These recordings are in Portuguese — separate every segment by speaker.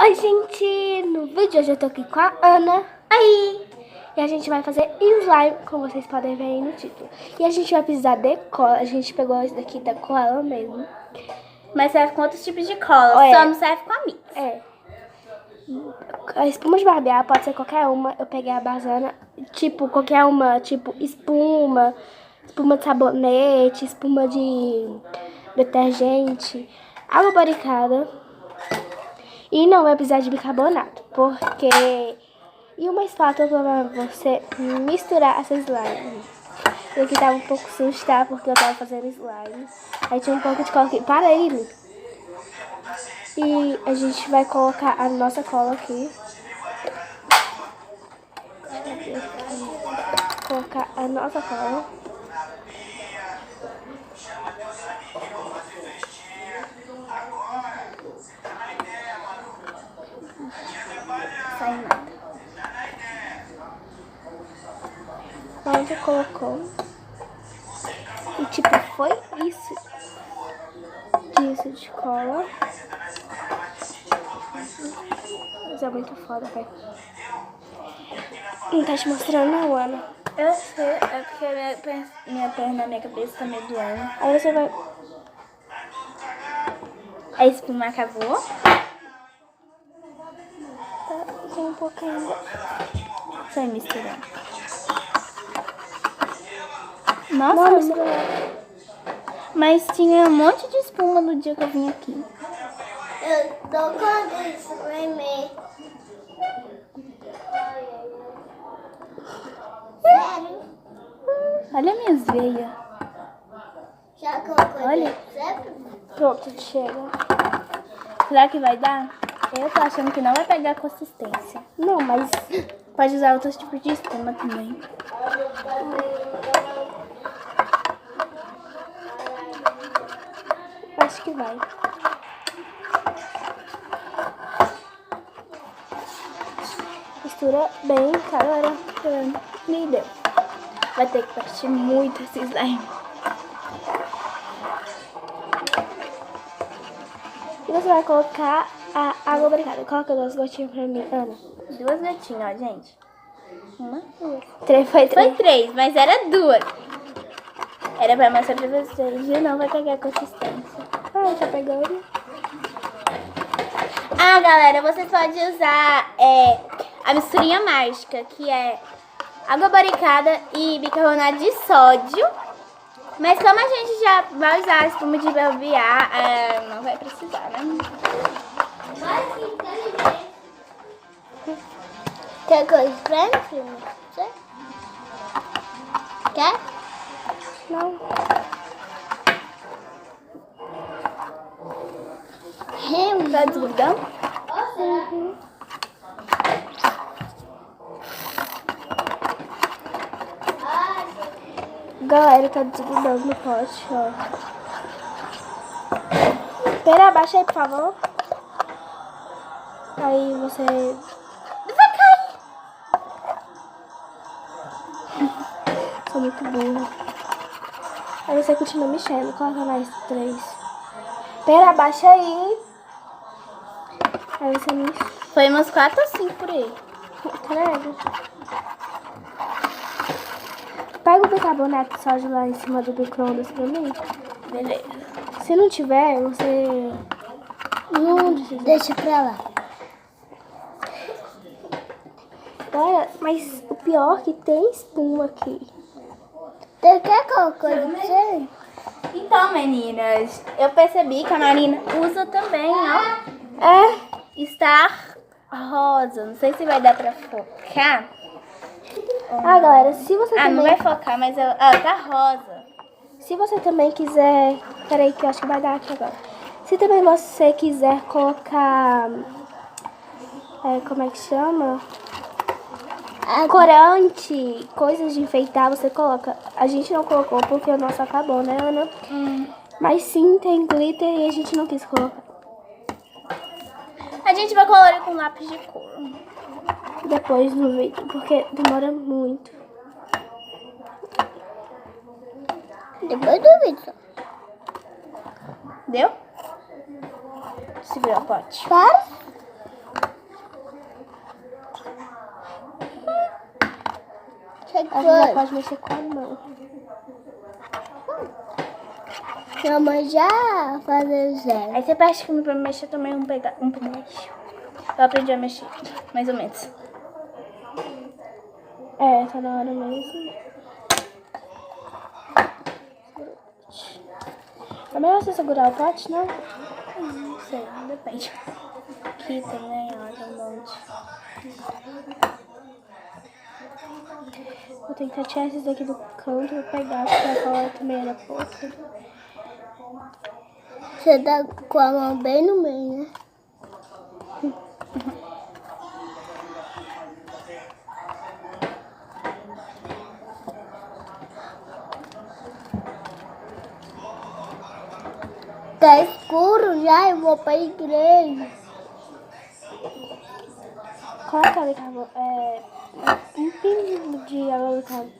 Speaker 1: Oi, gente! No vídeo de hoje eu tô aqui com a Ana.
Speaker 2: Aí!
Speaker 1: E a gente vai fazer slime, como vocês podem ver aí no título. E a gente vai precisar de cola. A gente pegou esse daqui da cola mesmo.
Speaker 2: Mas serve com outros tipos de cola, só não serve com a mix.
Speaker 1: É. A espuma de barbear pode ser qualquer uma. Eu peguei a Bazana, tipo, qualquer uma. Tipo, espuma de sabonete, espuma de detergente, água barricada. E não vai precisar de bicarbonato, porque... E uma espátula pra você misturar essa slime. E aqui tava um pouco sujo, tá? Porque eu tava fazendo slime. Aí tinha um pouco de cola aqui para ele. E a gente vai colocar a nossa cola aqui. Colocar a nossa cola.
Speaker 2: Sai nada.
Speaker 1: Pronto, colocou. E tipo, foi isso. Disso de cola. Mas é muito foda, velho. Não tá te mostrando não, Ana.
Speaker 2: Eu sei, é porque minha perna, minha cabeça tá meio doendo.
Speaker 1: Aí você vai...
Speaker 2: A espuma acabou.
Speaker 1: Tá, tem um pouco ainda.
Speaker 2: Só misturar.
Speaker 1: Não,
Speaker 2: Nossa,
Speaker 1: mistura não.
Speaker 2: mas tinha um monte de espuma no dia que eu vim aqui.
Speaker 3: Eu tô com isso, meme. Sério?
Speaker 2: Olha minhas veias.
Speaker 3: Já colocou
Speaker 2: Olha.
Speaker 3: isso?
Speaker 1: Pronto, chega.
Speaker 2: Será que vai dar? Eu tô achando que não vai pegar consistência.
Speaker 1: Não, mas...
Speaker 2: Pode usar outros tipos de espuma também.
Speaker 1: Acho que vai. Mistura bem, galera.
Speaker 2: Me deu. Vai ter que partir muito esse slime.
Speaker 1: E você vai colocar a água barricada. Coloca 2 gotinhas pra mim, Ana.
Speaker 2: 2 gotinhas, ó, gente. 1, 2.
Speaker 1: 3 foi 3.
Speaker 2: Foi 3, mas era 2. Era pra mostrar pra vocês. E não vai pegar consistência.
Speaker 1: Ah, tá pegando.
Speaker 2: Ah, galera, vocês podem usar a misturinha mágica, que é água barricada e bicarbonato de sódio. Mas como a gente já vai usar a espuma de barbear, não vai precisar, né?
Speaker 3: Quer coisa pra mim? Quer?
Speaker 1: Não.
Speaker 2: Tá desgrudando?
Speaker 1: Uhum. Galera, tá desgrudando no pote, ó. Pera, abaixa aí, por favor. Aí você...
Speaker 2: Vai cair!
Speaker 1: Sou muito burra. Aí você continua mexendo. Coloca mais 3. Pera, abaixa aí. Aí você mexe.
Speaker 2: Foi umas 4 ou 5 por aí.
Speaker 1: Credo. Pega o bicarbonato de sódio lá em cima do micro-ondas pra mim.
Speaker 2: Beleza.
Speaker 1: Se não tiver, você... Não,
Speaker 3: Deixa pra lá.
Speaker 1: Olha, mas o pior é que tem espuma aqui.
Speaker 3: Você quer colocar isso?
Speaker 2: Então, meninas, eu percebi que a Marina usa também, ó.
Speaker 1: É.
Speaker 2: Está rosa. Não sei se vai dar pra focar.
Speaker 1: Ah, galera, se você
Speaker 2: Ah, não
Speaker 1: também...
Speaker 2: vai focar, mas tá rosa.
Speaker 1: Se você também quiser... Peraí que eu acho que vai dar aqui agora. Se também você quiser colocar... como é que chama? Corante, coisas de enfeitar, você coloca. A gente não colocou porque o nosso acabou, né, Ana? Mas sim, tem glitter e a gente não quis colocar.
Speaker 2: A gente vai colorir com lápis de cor.
Speaker 1: Depois no vídeo, porque demora muito.
Speaker 3: Depois do vídeo.
Speaker 2: Deu? Segura o pote.
Speaker 3: Para.
Speaker 1: A gente já pode mexer com a mão.
Speaker 3: Minha mãe já faz zero.
Speaker 2: Aí você pede comigo pra mexer também um pedaço. Eu aprendi a mexer, mais ou menos.
Speaker 1: É, tá na hora mesmo. É melhor você segurar o pote, não?
Speaker 2: Não sei, depende. Aqui também, ó, tem um monte.
Speaker 1: Vou tentar tirar esses daqui do canto, vou pegar, porque aquela também era pouco.
Speaker 3: Você tá com a mão bem no meio, né? Tá escuro já, eu vou pra igreja.
Speaker 1: Coloca ali, Carol. Um pingo de água no cabo.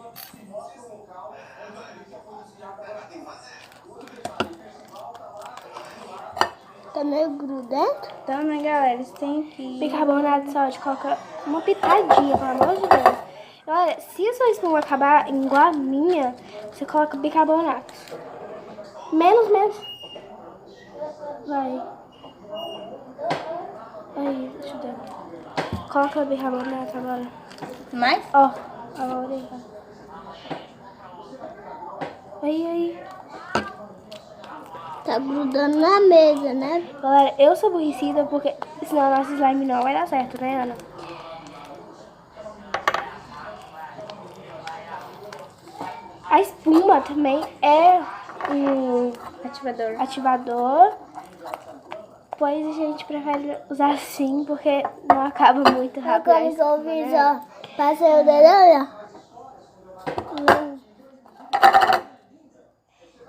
Speaker 3: Tá meio grudento?
Speaker 2: Então, né, galera, eles têm que...
Speaker 1: Bicarbonato de sódio, coloca uma pitadinha, pelo amor de Deus. Olha, se a sua espuma acabar igual a minha, você coloca bicarbonato. Menos. Vai. Aí, deixa eu ver. Coloca o bicarbonato agora.
Speaker 2: Mais?
Speaker 1: Ó, agora aí. Aí.
Speaker 3: Tá grudando na mesa, né?
Speaker 1: Galera, eu sou aborrecida porque senão a nossa slime não vai dar certo, né, Ana? A espuma também é um ativador, pois a gente prefere usar assim porque não acaba muito rápido. a
Speaker 3: Como que eu
Speaker 1: espuma,
Speaker 3: fiz,
Speaker 1: né?
Speaker 3: ó. Passei o dedo, olha.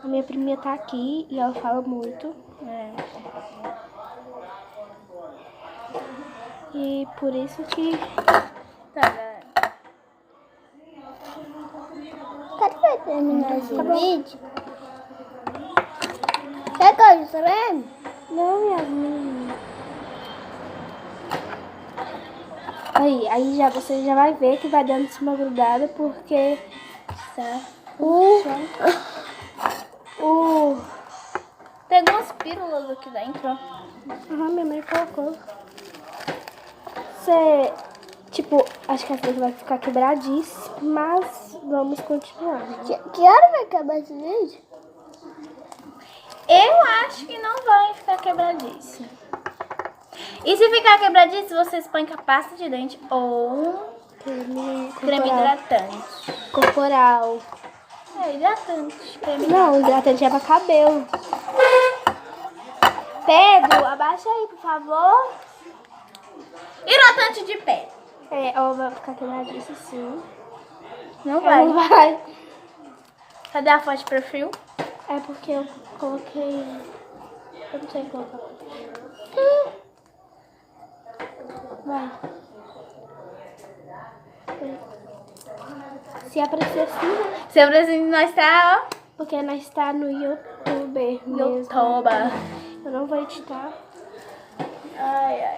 Speaker 1: A minha priminha tá aqui e ela fala muito. E por isso que...
Speaker 2: Tá, galera.
Speaker 3: Cadê vai terminar esse vídeo? Quer que eu escreve?
Speaker 1: Não, Yasmin. Aí já, você já vai ver que vai dando uma grudada porque tá
Speaker 2: Pegou umas pílulas aqui dentro.
Speaker 1: minha mãe colocou. Você, tipo, acho que essa daqui vai ficar quebradiça, mas vamos continuar. Né?
Speaker 3: Que hora vai acabar esse vídeo?
Speaker 2: Eu acho que não vai ficar quebradiço. E se ficar quebradiço, vocês põem com a pasta de dente ou creme hidratante.
Speaker 1: Corporal.
Speaker 2: Hidratante. Creme
Speaker 1: Não, hidratante é pra cabelo. Pedro, abaixa aí, por favor.
Speaker 2: hidratante de pé.
Speaker 1: Ó, vai ficar quebradiço sim.
Speaker 2: Não vai.
Speaker 1: Não vai.
Speaker 2: Cadê a foto de perfil?
Speaker 1: É porque eu coloquei... Eu não sei colocar. Vai. Se aparecer assim, né?
Speaker 2: Seu presente nós tá, ó.
Speaker 1: Porque nós está no YouTube mesmo.
Speaker 2: YouTube.
Speaker 1: Eu não vou editar.
Speaker 2: Ai.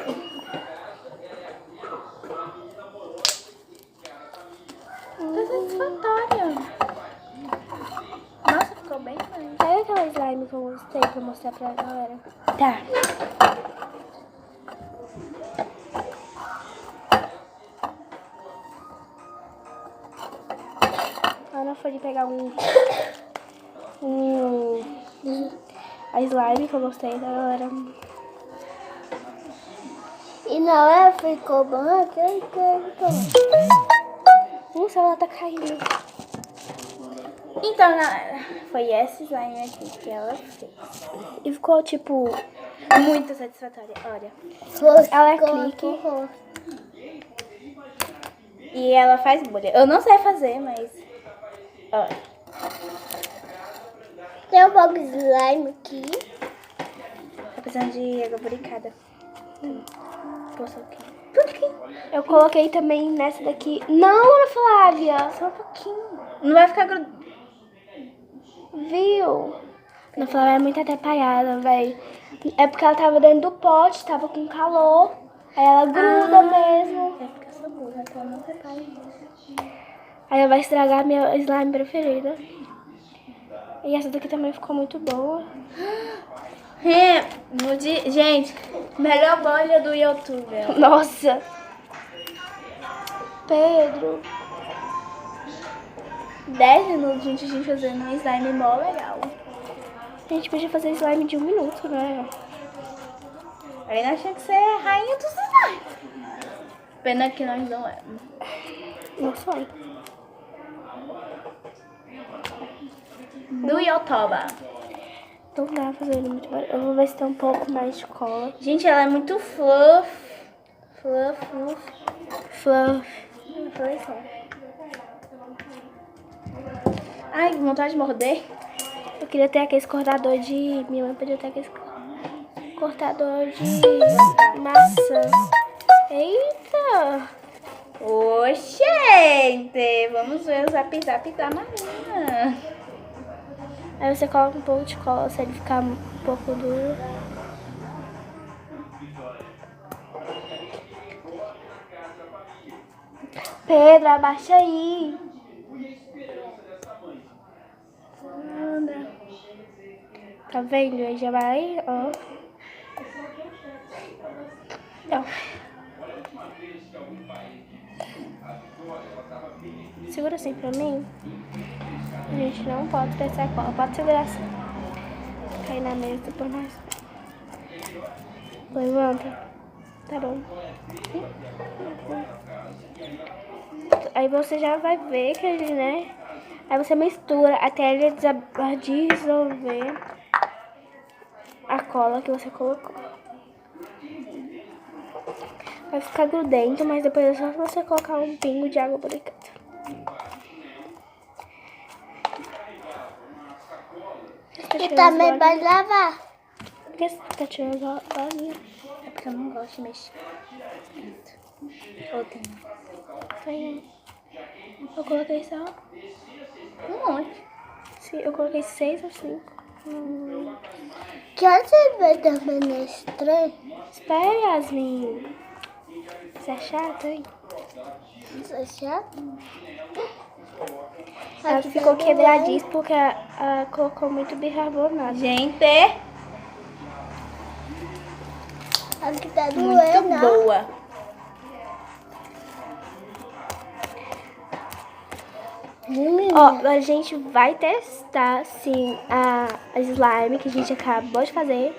Speaker 2: Tá satisfatório. Nossa, ficou bem mais.
Speaker 1: Sabe aquela slime que eu gostei pra mostrar pra galera?
Speaker 2: Tá.
Speaker 1: A Ana foi de pegar a slime que eu gostei da galera.
Speaker 3: E não é? Ficou bom aquele que
Speaker 1: O celular tá caindo.
Speaker 2: Então, galera, foi essa slime aqui que ela fez.
Speaker 1: E ficou tipo...
Speaker 2: Muito satisfatória, olha.
Speaker 1: Ela é clique.
Speaker 2: E ela faz bolha. Eu não sei fazer, mas... Olha.
Speaker 3: Tem um pouco de slime aqui.
Speaker 2: Tá precisando de água buricada. Poxa, aqui.
Speaker 1: Eu coloquei também nessa daqui. Não, Ana Flávia.
Speaker 2: Só um pouquinho. Não vai ficar grudado.
Speaker 1: Viu? Ana Flávia é muito atrapalhada, velho. É porque ela tava dentro do pote, tava com calor. Aí ela gruda mesmo.
Speaker 2: É porque eu sou burra, então eu não preparo isso.
Speaker 1: Aí ela vai estragar a minha slime preferida. E essa daqui também ficou muito boa.
Speaker 2: Gente, melhor bolha do YouTube.
Speaker 1: Nossa! Pedro.
Speaker 2: 10 minutos, gente, a gente fazendo um slime mó legal.
Speaker 1: A gente podia fazer slime de 1 minuto, né?
Speaker 2: Aí nós tínhamos que ser rainha dos slime. Pena que nós não é.
Speaker 1: Não foi.
Speaker 2: Do Yotoba.
Speaker 1: Não dá pra fazer ele muito barulho. Eu vou ver se tem um pouco mais de cola.
Speaker 2: Gente, ela é muito fluff.
Speaker 1: Fluff.
Speaker 2: Foi só. Ai, que vontade de morder.
Speaker 1: Eu queria ter aquele cortador de... Minha mãe podia ter aquele cortador de maçã. Eita!
Speaker 2: Oxente! Vamos ver o zap-zap da Marina.
Speaker 1: Aí você coloca um pouco de cola, se ele ficar um pouco duro. Pedro, abaixa aí. Tá vendo? Aí já vai, ó. Então. Segura assim pra mim. A gente não pode descer a cola. Pode segurar assim. Cair na mesa por nós. Levanta. Tá bom. Aí você já vai ver que ele, né? Aí você mistura até ele dissolver a cola que você colocou. Vai ficar grudento, mas depois é só você colocar um pingo de água boricada.
Speaker 3: E também vai lavar.
Speaker 1: Por que você tá tirando a bolinha?
Speaker 2: É porque eu não gosto de mexer. Ou tem.
Speaker 1: Foi. Eu coloquei só.
Speaker 2: Um monte.
Speaker 1: Sim, eu coloquei 6 ou 5.
Speaker 3: Que você vai também nesse trem?
Speaker 1: Espera, Yasmin. Você é chata, hein?
Speaker 3: Você é chato?
Speaker 1: Ela ficou quebradíssima porque ela colocou muito bicarbonato.
Speaker 2: Gente,
Speaker 3: Aqui tá
Speaker 2: muito
Speaker 3: doendo.
Speaker 2: boa.
Speaker 1: Ó, a gente vai testar, sim, a slime que a gente acabou de fazer.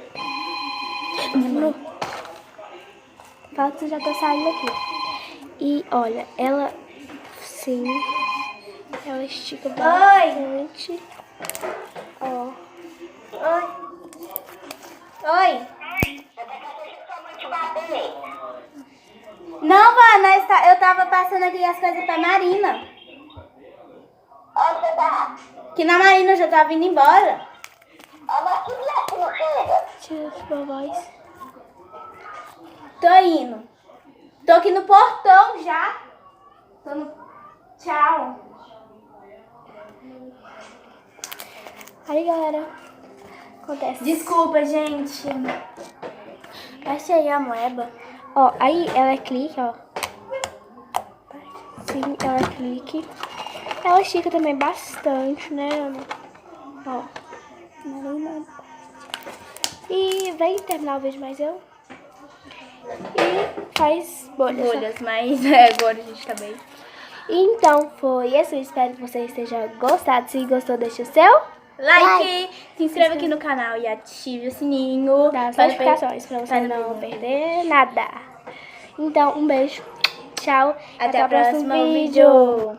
Speaker 1: Fala que você já tá saindo aqui. E, olha, ela, sim, ela estica bastante. Ó.
Speaker 2: Oi. Não, Vó, eu tava passando aqui as coisas pra Marina.
Speaker 3: Onde você tá?
Speaker 2: Que na Marina eu já tava indo embora.
Speaker 3: Mas que dia que não chega?
Speaker 1: Tira os bobóis.
Speaker 2: Tô indo. Tô aqui no portão já. Tô no... Tchau.
Speaker 1: Aí, galera, acontece.
Speaker 2: Desculpa, gente. Achei a moeba.
Speaker 1: Ó, aí ela clica, ó. Sim, ela clique. Ela estica também bastante, né, Ana? Ó. E vem terminar o vídeo mais eu. E faz bolhas.
Speaker 2: Bolhas, mas agora a gente tá bem.
Speaker 1: Então foi isso. Eu espero que vocês tenham gostado. Se gostou, deixa o seu.
Speaker 2: Like, se inscreva aqui no canal e ative o sininho
Speaker 1: Das
Speaker 2: para
Speaker 1: notificações pra você não perder nada. Então, um beijo. Tchau.
Speaker 2: Até o próximo vídeo.